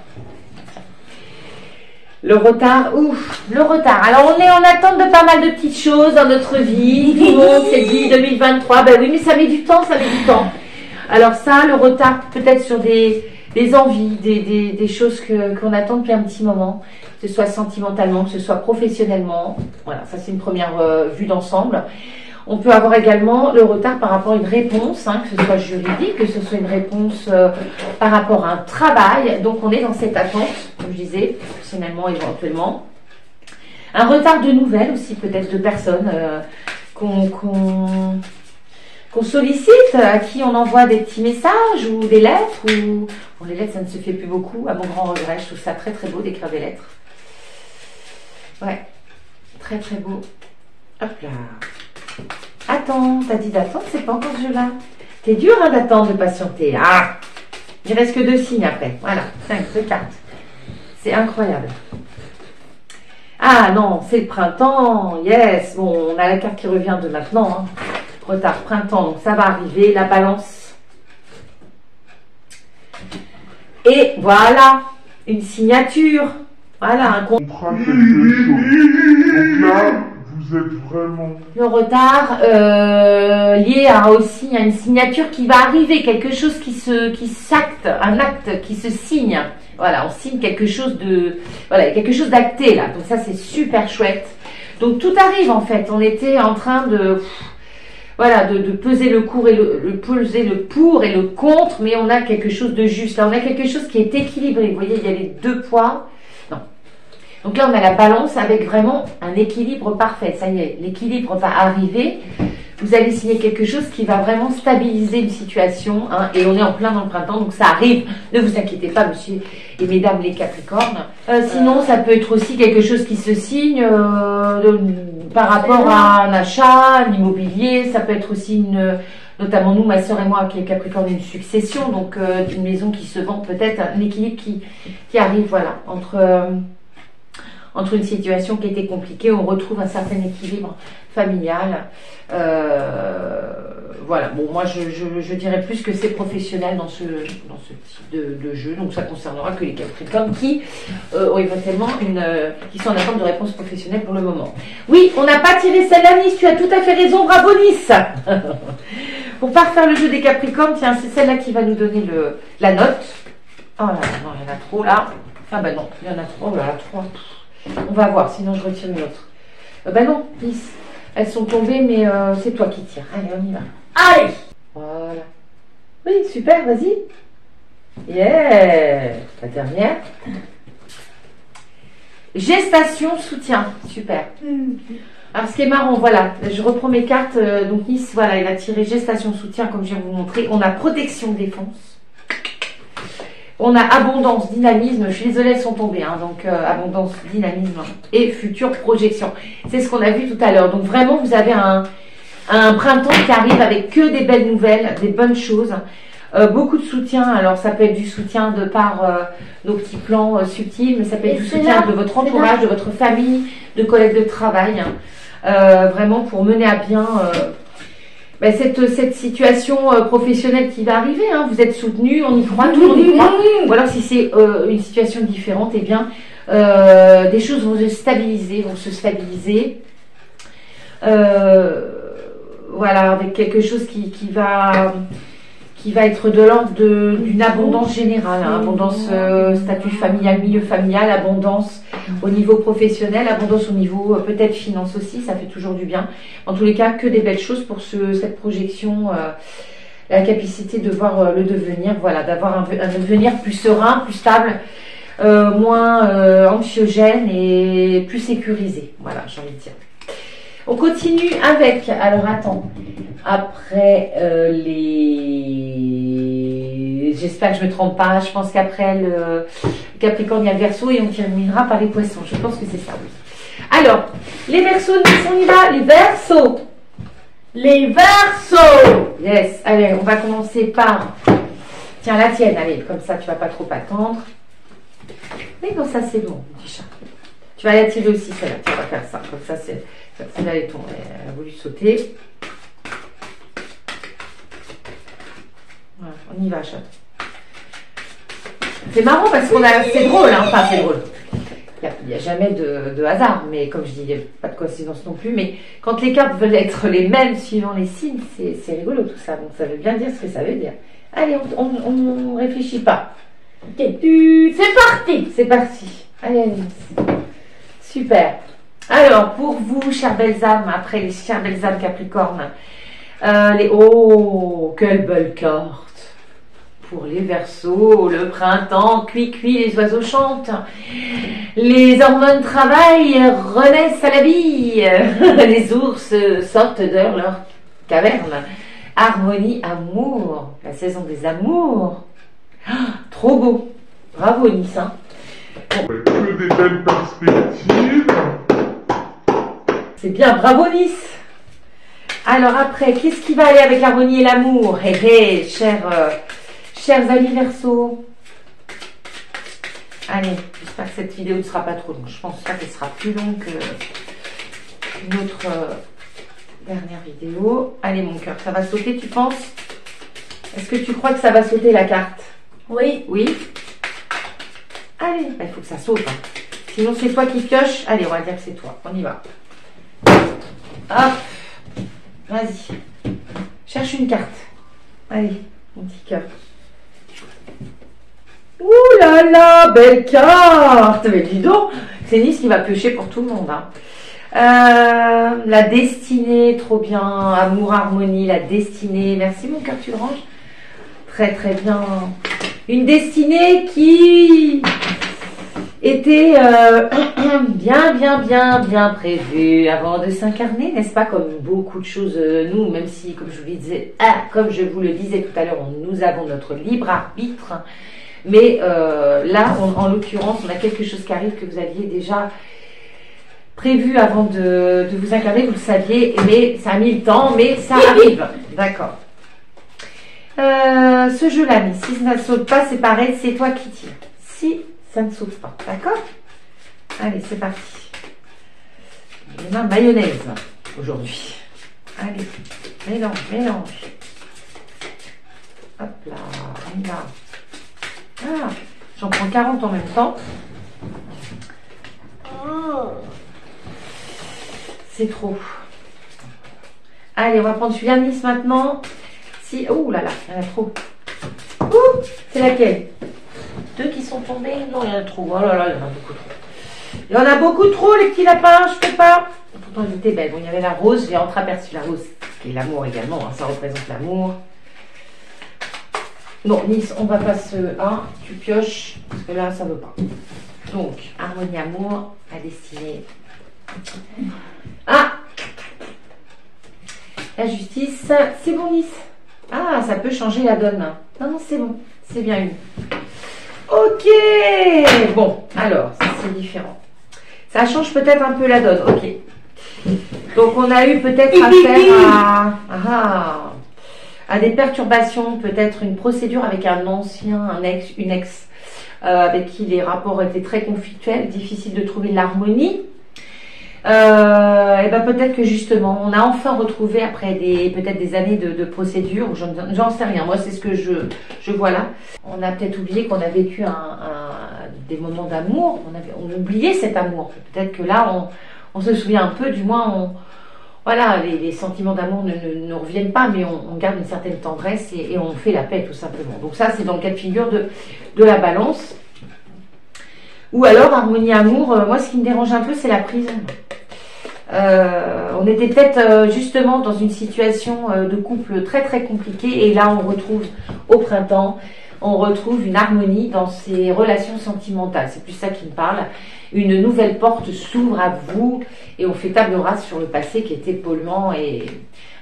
le retard, ouf, le retard. Alors, on est en attente de pas mal de petites choses dans notre vie. Tout le monde s'est dit 2023, ben oui, mais ça met du temps, ça met du temps. Alors ça, le retard peut-être sur des envies, des choses qu'on attend depuis un petit moment, que ce soit sentimentalement, que ce soit professionnellement. Voilà, ça c'est une première vue d'ensemble. On peut avoir également le retard par rapport à une réponse, hein, que ce soit juridique, que ce soit une réponse par rapport à un travail. Donc on est dans cette attente, comme je disais, professionnellement éventuellement. Un retard de nouvelles aussi, peut-être de personnes qu'on sollicite, à qui on envoie des petits messages ou des lettres. Ou bon, les lettres, ça ne se fait plus beaucoup, à mon grand regret. Je trouve ça très très beau d'écrire des lettres. Ouais, très très beau. Hop là. Attends, t'as dit d'attendre, c'est pas encore ce jeu-là. C'est dur hein, d'attendre, de patienter. Ah, il reste que 2 signes après. Voilà, 2 cartes. C'est incroyable. Ah non, c'est le printemps. Yes. Bon, on a la carte qui revient de maintenant. Hein. Retard, printemps, donc ça va arriver. La balance. Et voilà, une signature. Voilà, un contrat. Quelque chose. Donc là, vous êtes vraiment... Le retard lié à aussi à une signature qui va arriver, quelque chose qui s'acte, un acte qui se signe. Voilà, on signe quelque chose de... Voilà, quelque chose d'acté là. Donc ça, c'est super chouette. Donc tout arrive en fait. On était en train de... Voilà, de peser le pour peser le pour et le contre, mais on a quelque chose de juste. Là, on a quelque chose qui est équilibré. Vous voyez, il y a les 2 poids. Non. Donc là, on a la balance avec vraiment un équilibre parfait. Ça y est, l'équilibre va arriver. Vous allez signer quelque chose qui va vraiment stabiliser une situation. Hein, et on est en plein dans le printemps, donc ça arrive. Ne vous inquiétez pas, monsieur et mesdames les Capricornes. Sinon, ça peut être aussi quelque chose qui se signe par rapport à un achat, un immobilier. Ça peut être aussi notamment nous, ma soeur et moi, qui est Capricorne, une succession. Donc, une maison qui se vend, peut-être un équilibre qui arrive, voilà, entre une situation qui était compliquée, on retrouve un certain équilibre familial. Voilà, bon, moi je dirais plus que c'est professionnel dans ce type de jeu, donc ça concernera que les Capricornes qui ont éventuellement qui sont en attente de réponse professionnelle pour le moment. Oui, on n'a pas tiré celle-là, Nice, tu as tout à fait raison, bravo Nice. Pour pas refaire le jeu des Capricornes, tiens, c'est celle-là qui va nous donner la note. Oh là là, non, il y en a trop là. Ah ben non, il y en a trop, oh là là, 3. On va voir, sinon je retire une autre. Ben non, Nice. Elles sont tombées, mais c'est toi qui tires. Allez, on y va. Allez! Voilà. Oui, super, vas-y. Yeah! La dernière. Gestation, soutien. Super. Alors, ce qui est marrant, voilà, je reprends mes cartes. Donc, Nice, voilà, il a tiré gestation, soutien, comme je viens de vous montrer. On a protection, défense. On a abondance, dynamisme, je suis désolée, elles sont tombées, hein, donc abondance, dynamisme et future projection. C'est ce qu'on a vu tout à l'heure. Donc vraiment, vous avez un printemps qui arrive avec que des belles nouvelles, des bonnes choses. Beaucoup de soutien, alors ça peut être du soutien de par nos petits plans subtils, mais ça peut être du soutien de votre entourage, de votre famille, de collègues de travail. Vraiment pour mener à bien ben, cette situation professionnelle qui va arriver. Hein. Vous êtes soutenu, on y croit, tout le monde y croit. Ou alors si c'est une situation différente, eh bien, des choses vont se stabiliser, voilà, avec quelque chose qui va être de l'ordre d'une abondance générale, hein, abondance statut familial, milieu familial, abondance au niveau professionnel, abondance au niveau peut-être finance aussi, ça fait toujours du bien. En tous les cas, que des belles choses pour cette projection, la capacité de voir le devenir, voilà, d'avoir un devenir plus serein, plus stable, moins anxiogène et plus sécurisé. Voilà, j'ai envie de dire. On continue avec, alors attends, après j'espère que je ne me trompe pas, je pense qu'après le Capricorne, il y a le Verseau et on terminera par les Poissons. Je pense que c'est ça, oui. Alors, les Verseaux, on y va, les Verseaux. Les Verseaux. Yes, allez, on va commencer par, tiens, la tienne, allez, comme ça, tu vas pas trop attendre. Mais non, ça c'est bon, petit chat. Tu vas la tirer aussi, celle-là, tu vas faire ça, comme ça, celle-là, elle a voulu sauter. Voilà, on y va, chat. C'est marrant parce c'est drôle, hein, enfin c'est drôle. Il n'y a jamais de hasard, mais comme je dis, il n'y a pas de coïncidence non plus. Mais quand les cartes veulent être les mêmes suivant les signes, c'est rigolo tout ça. Donc ça veut bien dire ce que ça veut dire. Allez, on ne réfléchit pas. C'est parti. C'est parti. Allez. Super. Alors, pour vous, chères belles âmes, après les chères belles âmes Capricorne, oh, quelle belle carte. Pour les Verseaux, le printemps, cuit, les oiseaux chantent. Les hormones travaillent, renaissent à la vie. Les ours sortent de leur caverne. Harmonie, amour, la saison des amours. Ah, trop beau. Bravo Nice. Hein. Que des belles perspectives. C'est bien, bravo Nice. Alors après, qu'est-ce qui va aller avec l'harmonie et l'amour? Chers amis Verseaux. Allez, j'espère que cette vidéo ne sera pas trop longue. Je pense pas qu'elle sera plus longue qu'une autre dernière vidéo. Allez mon cœur, ça va sauter, tu penses? Est-ce que tu crois que ça va sauter la carte? Oui. Oui. Allez, il faut que ça saute. Hein. Sinon c'est toi qui pioches. Allez, on va dire que c'est toi. On y va. Hop. Vas-y. Cherche une carte. Allez, mon petit cœur. Ouh là là, belle carte. Mais dis donc, c'est Nice qui va piocher pour tout le monde. Hein. La destinée, trop bien. Amour, harmonie, la destinée. Merci mon cœur, tu le ranges. Très très bien. Une destinée qui était bien prévue avant de s'incarner, n'est-ce pas? Comme beaucoup de choses, nous, même si, comme je vous le disais tout à l'heure, nous avons notre libre arbitre. Mais là, en l'occurrence, on a quelque chose qui arrive que vous aviez déjà prévu avant de vous incarner, vous le saviez, mais ça a mis le temps, mais ça arrive. D'accord. Ce jeu-là, mais si ça ne saute pas, c'est pareil, c'est toi qui tires. Si ça ne saute pas, d'accord? Allez, c'est parti. Les mains mayonnaise aujourd'hui. Allez, mélange. Hop là, on y va. Ah, j'en prends 40 en même temps. C'est trop. Allez, on va prendre celui-là Nice maintenant. Si, ouh là là, il y en a trop. Ouh, c'est laquelle? Deux qui sont tombés? Non, il y en a trop. Oh là là, il y en a beaucoup trop. Il y en a beaucoup trop, les petits lapins, je peux pas. Pourtant, ils étaient belles. Bon, il y avait la rose, j'ai entreaperçu la rose, qui est l'amour également, hein, ça représente l'amour. Non, Nice, on va passer un. Tu pioches, parce que là, ça ne veut pas. Donc, harmonie, amour, la destinée. Ah! La justice, c'est bon, Nice. Ah, ça peut changer la donne. Non, non, c'est bon. C'est bien une. Ok! Bon, alors, ça c'est différent. Ça change peut-être un peu la donne. Ok. Donc, on a eu peut-être affaire à des perturbations, peut-être une procédure avec un ancien, un ex, une ex, avec qui les rapports étaient très conflictuels, difficile de trouver de l'harmonie. Et ben peut-être que justement, on a enfin retrouvé après peut-être des années de procédure, j'en sais rien. Moi, c'est ce que je vois là. On a peut-être oublié qu'on a vécu des moments d'amour. On oubliait cet amour. Peut-être que là, on se souvient un peu. Du moins, voilà, les sentiments d'amour ne reviennent pas, mais on garde une certaine tendresse et on fait la paix tout simplement. Donc ça, c'est dans le cas de figure de la balance. Ou alors, harmonie amour, moi ce qui me dérange un peu, c'est la prison. On était peut-être justement dans une situation de couple très très compliquée et là on retrouve au printemps, on retrouve une harmonie dans ces relations sentimentales. C'est plus ça qui me parle. Une nouvelle porte s'ouvre à vous et on fait table rase sur le passé qui était polluant et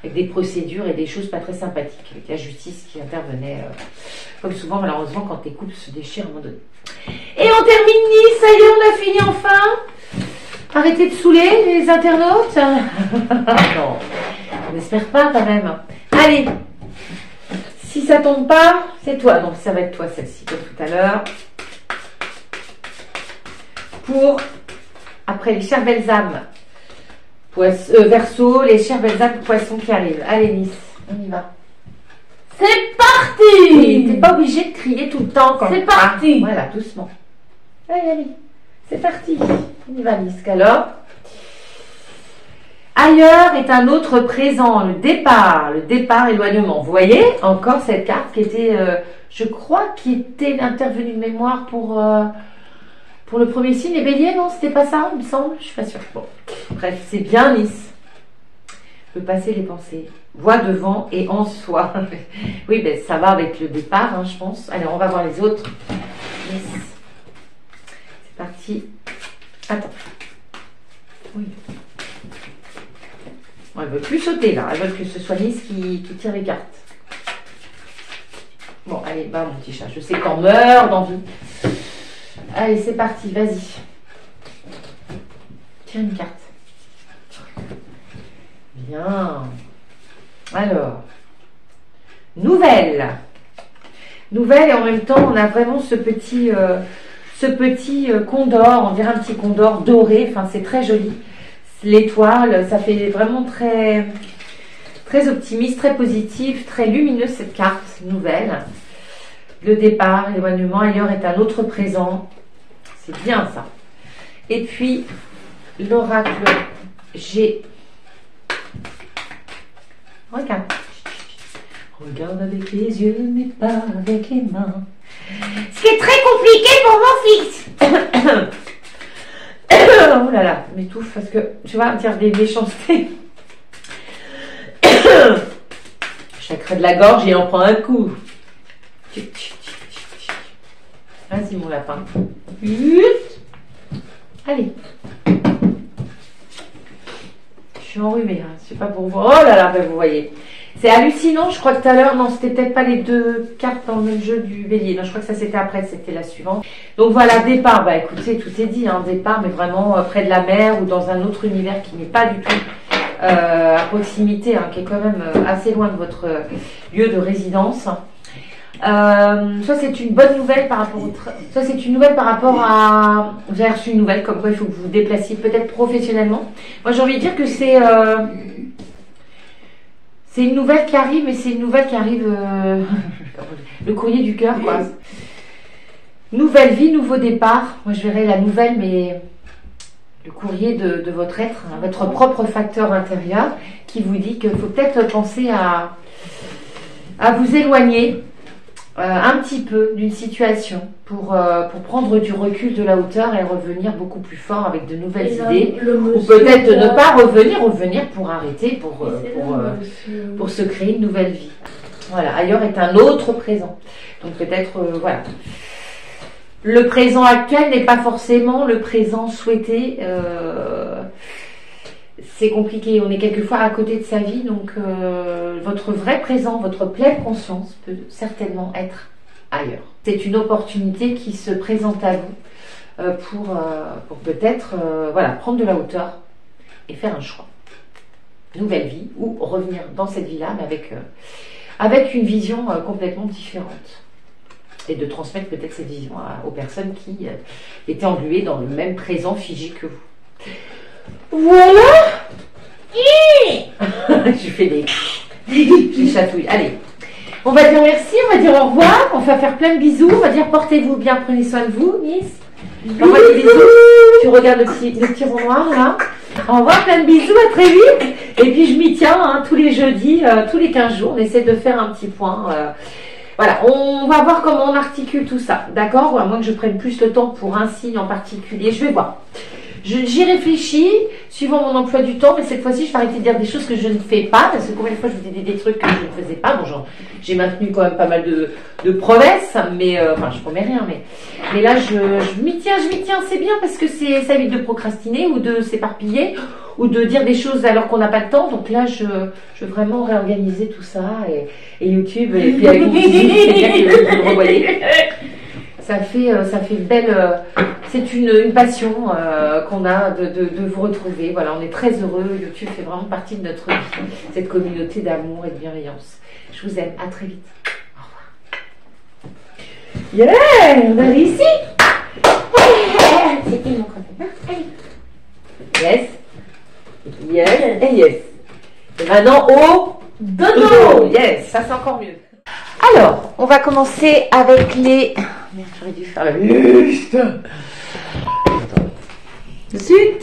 avec des procédures et des choses pas très sympathiques, avec la justice qui intervenait, comme souvent malheureusement quand les couples se déchirent à un moment donné. Et on termine Nice, ça y est, on a fini enfin. Arrêtez de saouler les internautes. Non, on n'espère pas quand même. Allez, si ça tombe pas, c'est toi. Donc ça va être toi celle-ci comme tout à l'heure. Pour, après les chères belles âmes, Verseau, les chères belles âmes poissons qui arrivent. Allez Nice, on y va. C'est parti. Oui, t'es pas obligé de crier tout le temps quand c'est parti. Voilà, doucement. Allez, c'est parti. On y va, Nice. Alors, ailleurs est un autre présent, le départ, éloignement. Vous voyez, encore cette carte qui était, je crois, qui était intervenue de mémoire pour le premier signe. Les béliers, non, c'était pas ça, il me semble. Je suis pas sûre. Bon, bref, c'est bien, Nice. Le passé, les pensées. Voix devant et en soi. Oui, ben ça va avec le départ, hein, je pense. Allez, on va voir les autres. Yes. C'est parti. Attends. Oui. Bon, elle veut plus sauter là. Elle veut que ce soit Nice qui tire les cartes. Bon, allez, bah mon petit chat. Je sais qu'on meurt d'envie. Allez, c'est parti. Vas-y. Tire une carte. Bien. Alors, nouvelle et en même temps on a vraiment ce petit condor, on dirait un petit condor doré, enfin c'est très joli, l'étoile, ça fait vraiment très très optimiste, très positif, très lumineuse cette carte nouvelle. Le départ, l'éloignement, ailleurs est un autre présent, c'est bien ça. Et puis l'oracle G. Regarde avec les yeux, mais pas avec les mains. Ce qui est très compliqué pour mon fils. Oh là là, je m'étouffe parce que tu vas dire des méchancetés. Chakra de la gorge et on prend un coup. Vas-y mon lapin. Allez. Je suis enrhumée, hein. C'est pas pour vous. Oh là là, ben vous voyez. C'est hallucinant, je crois que tout à l'heure, non, c'était peut-être pas les deux cartes dans le même jeu du bélier. Non, je crois que ça c'était après, c'était la suivante. Donc voilà, départ, bah écoutez, tout est dit, hein, départ, mais vraiment près de la mer ou dans un autre univers qui n'est pas du tout à proximité, hein, qui est quand même assez loin de votre lieu de résidence. Soit c'est une bonne nouvelle par rapport soit c'est une nouvelle par rapport à, vous avez reçu une nouvelle comme quoi il faut que vous vous déplaciez peut-être professionnellement. Moi j'ai envie de dire que c'est une nouvelle qui arrive, mais c'est une nouvelle qui arrive le courrier du cœur quoi. Nouvelle vie, nouveau départ. Moi je verrais la nouvelle, mais le courrier de votre être, hein, votre propre facteur intérieur qui vous dit qu'il faut peut-être penser à vous éloigner un petit peu d'une situation pour prendre du recul, de la hauteur et revenir beaucoup plus fort avec de nouvelles idées, ou peut-être de ne pas revenir pour arrêter, pour se créer une nouvelle vie. Voilà, ailleurs est un autre présent. Donc peut-être, voilà. Le présent actuel n'est pas forcément le présent souhaité. C'est compliqué, on est quelquefois à côté de sa vie, donc votre vrai présent, votre pleine conscience peut certainement être ailleurs. C'est une opportunité qui se présente à vous pour peut-être voilà, prendre de la hauteur et faire un choix. Nouvelle vie, ou revenir dans cette vie-là, mais avec une vision complètement différente. Et de transmettre peut-être cette vision aux personnes qui étaient engluées dans le même présent figé que vous. Voilà. Je fais des... Je chatouille. Allez. On va dire merci, on va dire au revoir, on va faire plein de bisous, on va dire portez-vous bien, prenez soin de vous, Miss. Envoie des bisous. Tu regardes le petit rond noir là. Au revoir, plein de bisous, à très vite. Et puis je m'y tiens hein, tous les jeudis, tous les 15 jours, on essaie de faire un petit point. Voilà, on va voir comment on articule tout ça, d'accord? À moins que je prenne plus le temps pour un signe en particulier, je vais voir. J'y réfléchis, suivant mon emploi du temps, mais cette fois-ci, je vais arrêter de dire des choses que je ne fais pas, parce que combien de fois je vous ai dit des trucs que je ne faisais pas. Bon, j'ai maintenu quand même pas mal de promesses, mais enfin, je promets rien, mais là, je m'y tiens, c'est bien, parce que ça évite de procrastiner ou de s'éparpiller, ou de dire des choses alors qu'on n'a pas le temps. Donc là, je veux vraiment réorganiser tout ça, et YouTube, et puis avec mon petit c'est bien que vous le revoyez. Ça fait une belle... c'est une passion qu'on a de vous retrouver. Voilà, on est très heureux. YouTube fait vraiment partie de notre vie, cette communauté d'amour et de bienveillance. Je vous aime. À très vite. Au revoir. Yeah, on est ici. C'était mon copain. Yes. Yes. Et yes. Et maintenant, au dodo. Yes, ça c'est encore mieux. Alors, on va commencer avec les... Merde, j'aurais dû faire la liste. Zut.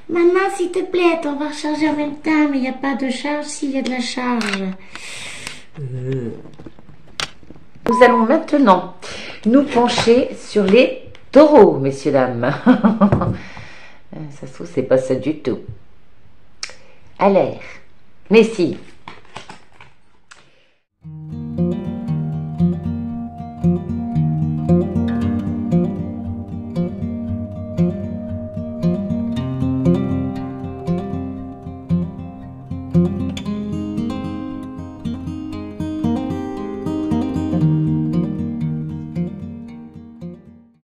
Maman, s'il te plaît, on va recharger en même temps, mais il n'y a pas de charge s'il y a de la charge. Nous allons maintenant nous pencher sur les taureaux, messieurs, dames. Ça se trouve, c'est pas ça du tout. À l'air. Mais si.